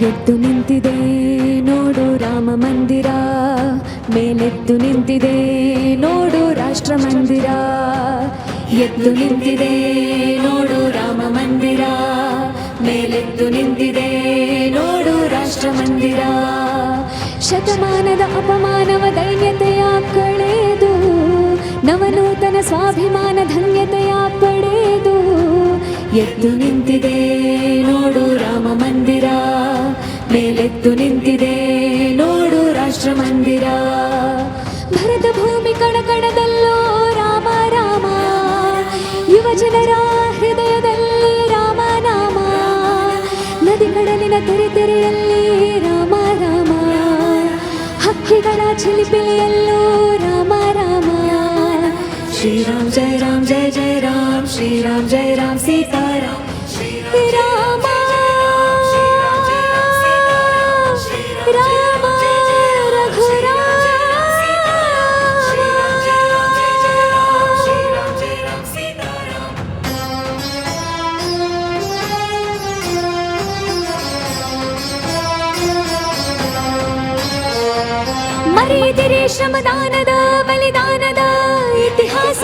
ಎದ್ದು ನಿಂತಿದೆ ನೋಡು ರಾಮ ಮಂದಿರ, ಮೇಲೆದ್ದು ನಿಂತಿದೆ ನೋಡು ರಾಷ್ಟ್ರ ಮಂದಿರ. ಎದ್ದು ನಿಂತಿದೆ ನೋಡು ರಾಮ ಮಂದಿರ, ಮೇಲೆದ್ದು ನಿಂತಿದೆ ನೋಡು ರಾಷ್ಟ್ರ ಮಂದಿರ. ಶತಮಾನದ ಅಪಮಾನವ ದೈನ್ಯತೆಯ ಕಳೆದು, ನವನೂತನ ಸ್ವಾಭಿಮಾನ ಧನ್ಯತೆಯ ಪಡೆದು. ಎದ್ದು ನಿಂತಿದೆ ನೋಡು ರಾಮ ಮಂದಿರ, ಮೇಲೆದ್ದು ನಿಂತಿದೆ ನೋಡು ರಾಷ್ಟ್ರ ಮಂದಿರ. ಭರತ ಭೂಮಿ ಕಣಕಣದಲ್ಲೋ ರಾಮ ರಾಮ, ಯುವ ಜನರ ಹೃದಯದಲ್ಲಿ ರಾಮ ನಾಮ. ನದಿ ಕಡಲಿನ ತೆರೆ ತೆರೆಯಲ್ಲಿ ರಾಮ ರಾಮ, ಹಕ್ಕಿಗಳ ಚಿಲಿಪಿಲಿಯಲ್ಲೂ ರಾಮ ರಾಮ. ಶ್ರೀರಾಮ್ ಜಯ ರಾಮ್ ಜಯ ಜಯ ರಾಮ್, ಶ್ರೀರಾಮ್ ಜಯ ರಾಮ್ ಸೀತಾರಾಮ್. ರಾಮ ರಾಮ ರಘುರಾಮ. ಮರೆಯದಿರಿ ಶ್ರಮದಾನದ ಬಲಿದಾನದ ಇತಿಹಾಸ.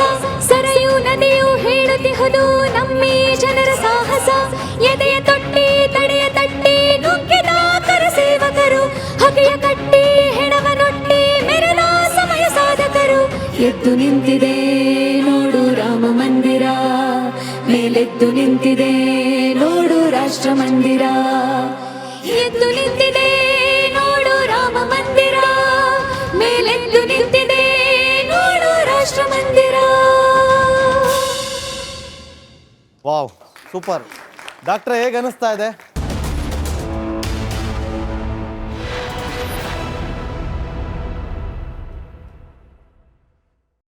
ಸರಯೂ ನದಿಯು ಹೇಳುತ್ತಿಹುದು ನಮ್ಮಿ ಜನರ ಸಾಹಸ. ಎದೆಯ ತೊಟ್ಟಿ ತಡೆಯ ತಟ್ಟಿ ನುಗ್ಗಿದ ಕರಸೇವಕರು, ಹಗೆಯ ಕಟ್ಟಿ ಹೆಣವ ನೊಟ್ಟಿ ಮೆರೆದ ಸಮಯ ಸಾಧಕರು. ಎದ್ದು ನಿಂತಿದೆ ನೋಡು ರಾಮ ಮಂದಿರ, ಮೇಲೆದ್ದು ನಿಂತಿದೆ ನೋಡು ರಾಷ್ಟ್ರ ಮಂದಿರ. ಎದ್ದು ನಿಂತಿದೆ ನೋಡು ರಾಮ ಮಂದಿರ, ಮೇಲೆದ್ದು ನಿಂತಿದೆ ನೋಡು ರಾಷ್ಟ್ರ ಮಂದಿರ. Wow, super. ಡಾಕ್ಟ್ರೆ, ಹೇಗೆ ಅನಿಸ್ತಾ ಇದೆ?